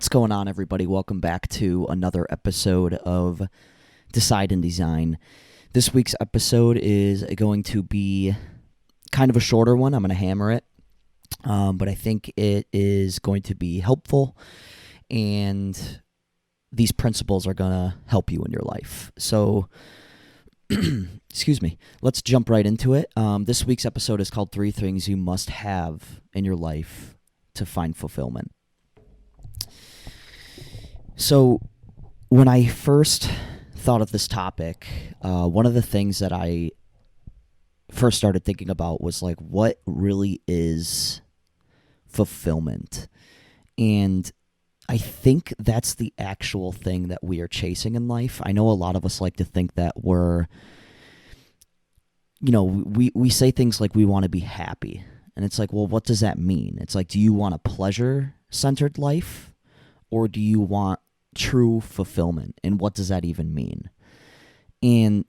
What's going on, everybody? Welcome back to another episode of Decide and Design. This week's episode is going to be kind of a shorter one. I'm going to hammer it, but I think it is going to be helpful, and these principles are going to help you in your life. So, excuse me, let's jump right into it. This week's episode is called 3 Things You Must Have in Your Life to Find Fulfillment. So when I first thought of this topic, one of the things that I first started thinking about was like, what really is fulfillment? And I think that's the actual thing that we are chasing in life. I know a lot of us like to think that we say things like we want to be happy. And it's like, well, what does that mean? It's like, do you want a pleasure-centered life, or do you want true fulfillment? And what does that even mean? And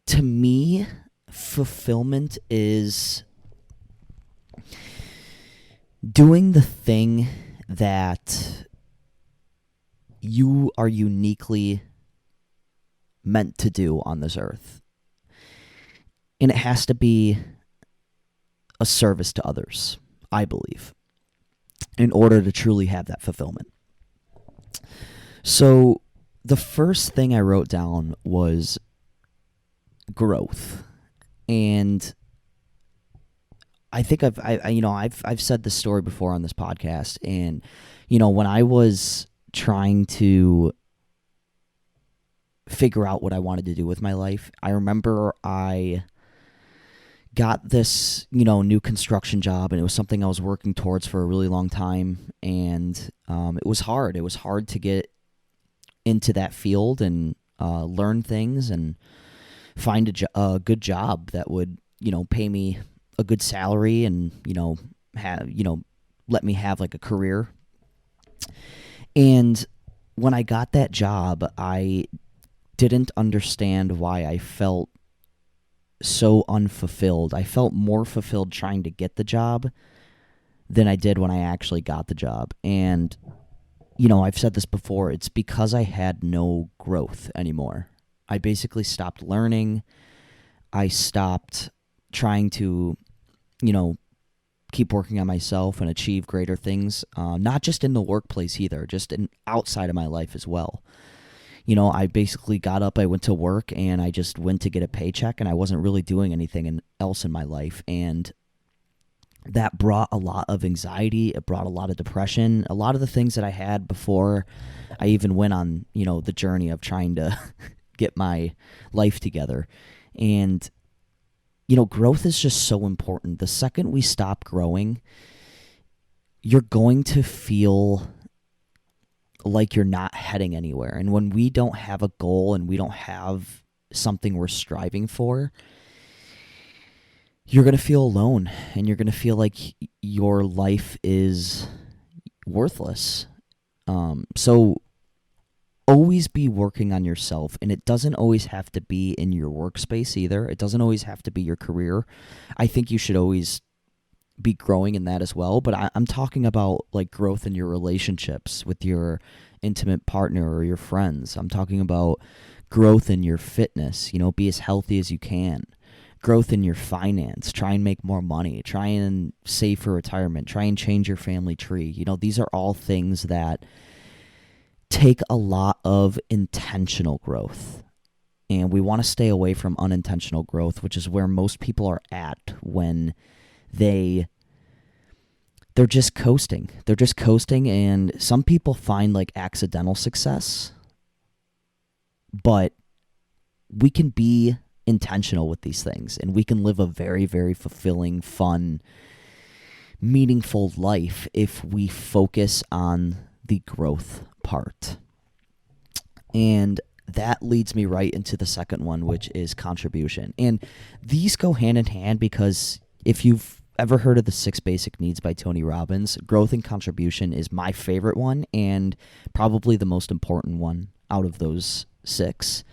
to me, fulfillment is doing the thing that you are uniquely meant to do on this earth. And it has to be a service to others, I believe, in order to truly have that fulfillment. So the first thing I wrote down was growth. And I think I've said this story before on this podcast, and when I was trying to figure out what I wanted to do with my life, I remember I got this, new construction job, and it was something I was working towards for a really long time, and it was hard. It was hard to get into that field and learn things and find a good job that would, pay me a good salary and, let me have like a career. And when I got that job, I didn't understand why I felt so unfulfilled. I felt more fulfilled trying to get the job than I did when I actually got the job. And, I've said this before, it's because I had no growth anymore. I basically stopped learning. I stopped trying to, keep working on myself and achieve greater things, not just in the workplace either, just outside of my life as well. I basically got up, I went to work, and I just went to get a paycheck, and I wasn't really doing anything else in my life. And that brought a lot of anxiety. It brought a lot of depression. A lot of the things that I had before I even went on, the journey of trying to get my life together. And, growth is just so important. The second we stop growing, you're going to feel like you're not heading anywhere. And when we don't have a goal and we don't have something we're striving for, you're going to feel alone, and you're going to feel like your life is worthless. So always be working on yourself, and it doesn't always have to be in your workspace either. It doesn't always have to be your career. I think you should always be growing in that as well, but I'm talking about like growth in your relationships with your intimate partner or your friends. I'm talking about growth in your fitness, be as healthy as you can. Growth in your finance, try and make more money, try and save for retirement, try and change your family tree. These are all things that take a lot of intentional growth. And we want to stay away from unintentional growth, which is where most people are at when they're just coasting. They're just coasting, and some people find like accidental success. But we can be intentional with these things, and we can live a very, very fulfilling, fun, meaningful life if we focus on the growth part. And that leads me right into the second one, which is contribution. And these go hand in hand, because if you've ever heard of the 6 Basic Needs by Tony Robbins, growth and contribution is my favorite one, and probably the most important one out of those 6.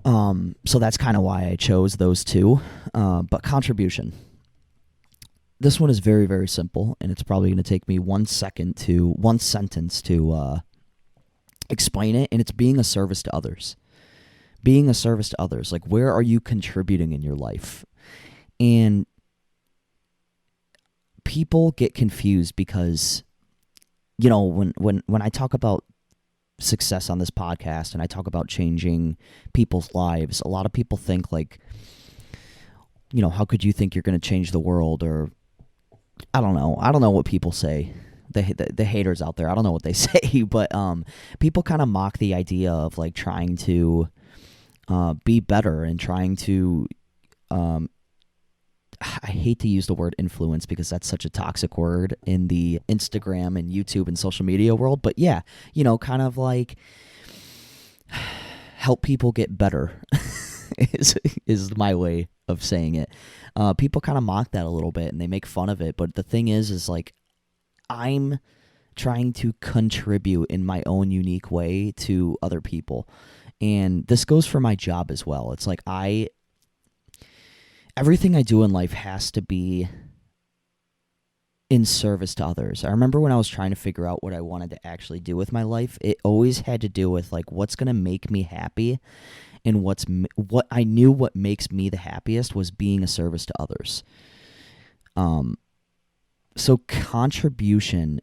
So that's kind of why I chose those 2. But contribution. this one is very, very simple, and it's probably going to take me 1 sentence to explain it, and it's being a service to others. Being a service to others. Like, where are you contributing in your life? And people get confused because, when I talk about success on this podcast and I talk about changing people's lives, a lot of people think like, how could you think you're going to change the world? Or I don't know what people say. The haters out there, I don't know what they say, but people kind of mock the idea of like trying to be better and trying to I hate to use the word influence because that's such a toxic word in the Instagram and YouTube and social media world. But yeah, kind of like help people get better is my way of saying it. People kind of mock that a little bit and they make fun of it. But the thing is like I'm trying to contribute in my own unique way to other people. And this goes for my job as well. It's like everything I do in life has to be in service to others. I remember when I was trying to figure out what I wanted to actually do with my life, it always had to do with like what's going to make me happy, and what I knew what makes me the happiest was being a service to others. So contribution,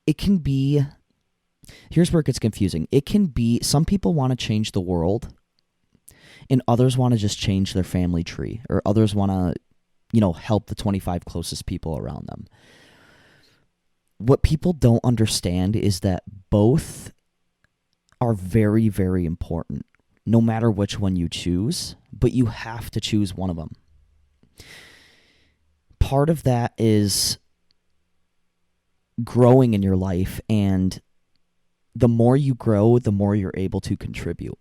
it can be, here's where it gets confusing. It can be, some people want to change the world, and others want to just change their family tree, or others want to, help the 25 closest people around them. What people don't understand is that both are very, very important, no matter which one you choose, but you have to choose one of them. Part of that is growing in your life, and the more you grow, the more you're able to contribute.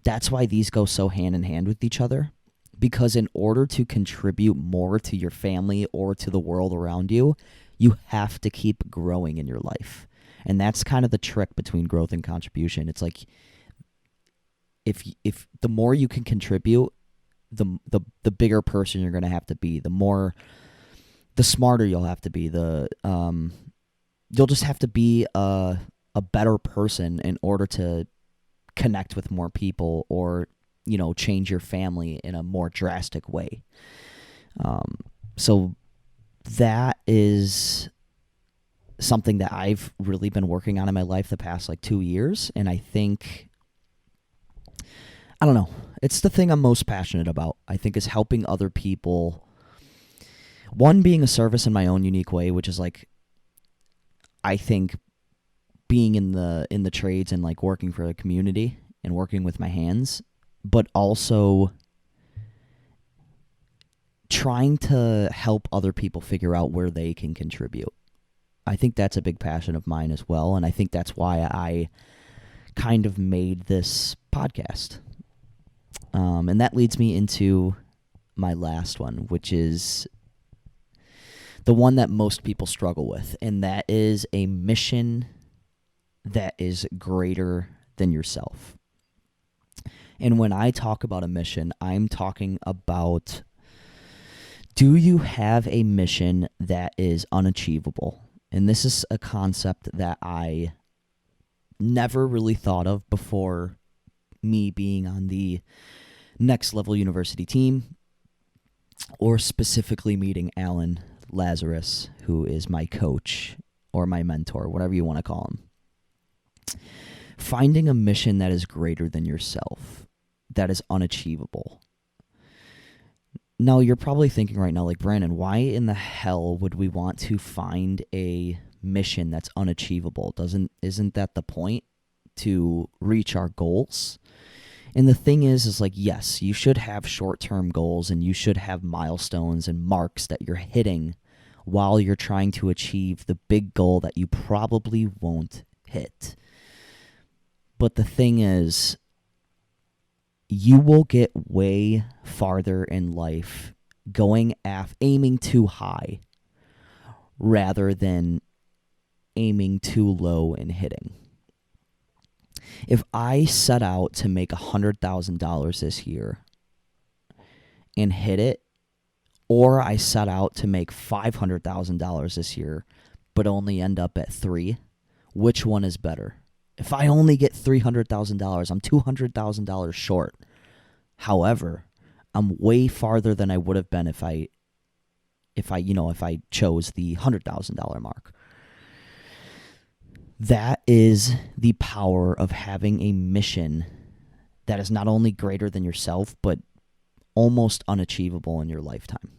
That's why these go so hand in hand with each other, because in order to contribute more to your family or to the world around you, you have to keep growing in your life. And that's kind of the trick between growth and contribution. It's like if the more you can contribute, the bigger person you're going to have to be, the smarter you'll have to be, you'll just have to be a better person in order to connect with more people, or change your family in a more drastic way. So that is something that I've really been working on in my life the past 2 years, and I think, I don't know, it's the thing I'm most passionate about. I think is helping other people. One, being a service in my own unique way, which is I think being in the trades and working for a community and working with my hands, but also trying to help other people figure out where they can contribute. I think that's a big passion of mine as well, and I think that's why I kind of made this podcast. And that leads me into my last one, which is the one that most people struggle with, and that is a mission that is greater than yourself. And when I talk about a mission, I'm talking about, do you have a mission that is unachievable? And this is a concept that I never really thought of before me being on the Next Level University team, or specifically meeting Alan Lazarus, who is my coach or my mentor, whatever you want to call him. Finding a mission that is greater than yourself, that is unachievable. Now, you're probably thinking right now, Brandon, why in the hell would we want to find a mission that's unachievable? Isn't that the point, to reach our goals? And the thing is yes, you should have short-term goals, and you should have milestones and marks that you're hitting while you're trying to achieve the big goal that you probably won't hit. But the thing is, you will get way farther in life aiming too high rather than aiming too low and hitting. If I set out to make $100,000 this year and hit it, or I set out to make $500,000 this year, but only end up at 3, which one is better? If I only get $300,000, I'm $200,000 short. However, I'm way farther than I would have been if I chose the $100,000 mark. That is the power of having a mission that is not only greater than yourself, but almost unachievable in your lifetime.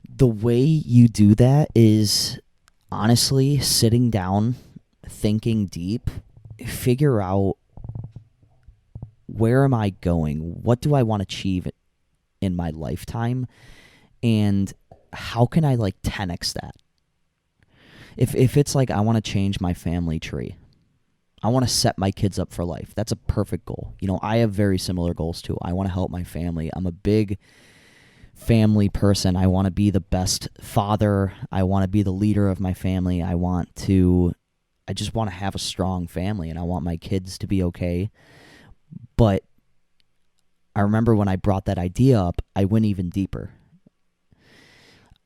The way you do that is honestly sitting down, thinking deep, figure out, where am I going? What do I want to achieve in my lifetime? And how can I 10x that? If it's I want to change my family tree, I want to set my kids up for life. That's a perfect goal. I have very similar goals too. I want to help my family. I'm a big family person. I want to be the best father. I want to be the leader of my family. I just want to have a strong family, and I want my kids to be okay. But I remember when I brought that idea up, I went even deeper.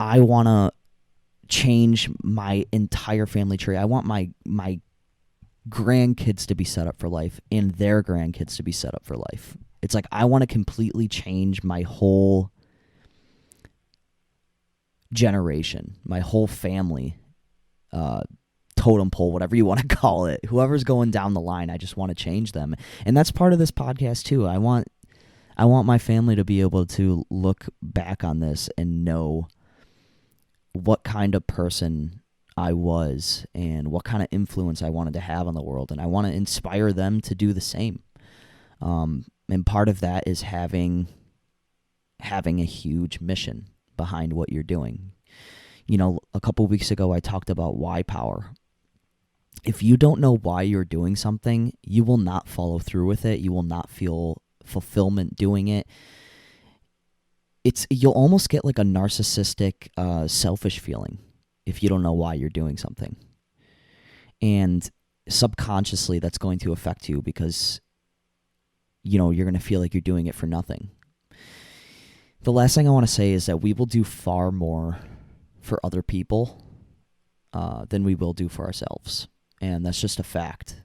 I want to change my entire family tree. I want my grandkids to be set up for life and their grandkids to be set up for life. It's I want to completely change my whole generation, my whole family, totem pole, whatever you want to call it. Whoever's going down the line, I just want to change them. And that's part of this podcast too. I want my family to be able to look back on this and know what kind of person I was and what kind of influence I wanted to have on the world. And I want to inspire them to do the same. And part of that is having a huge mission behind what you're doing. A couple weeks ago, I talked about why power. If you don't know why you're doing something, you will not follow through with it. You will not feel fulfillment doing it. You'll almost get a narcissistic, selfish feeling if you don't know why you're doing something. And subconsciously, that's going to affect you because, you're going to feel like you're doing it for nothing. The last thing I want to say is that we will do far more for other people than we will do for ourselves. And that's just a fact.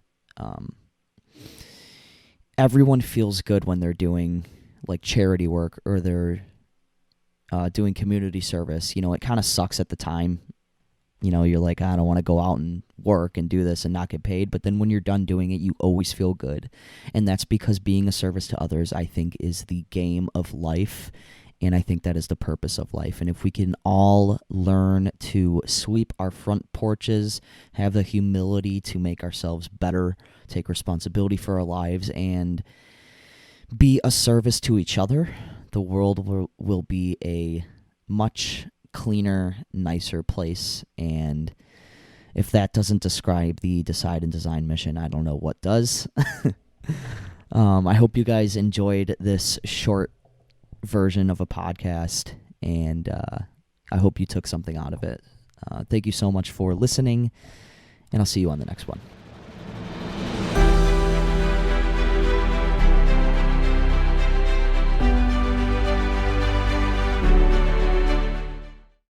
Everyone feels good when they're doing charity work or they're doing community service. It kind of sucks at the time. You're I don't want to go out and work and do this and not get paid. But then when you're done doing it, you always feel good. And that's because being a service to others, I think, is the game of life. And I think that is the purpose of life. And if we can all learn to sweep our front porches, have the humility to make ourselves better, take responsibility for our lives, and be a service to each other, the world will be a much cleaner, nicer place. And if that doesn't describe the Decide and Design mission, I don't know what does. I hope you guys enjoyed this short version of a podcast, and I hope you took something out of it. Thank you so much for listening, and I'll see you on the next one.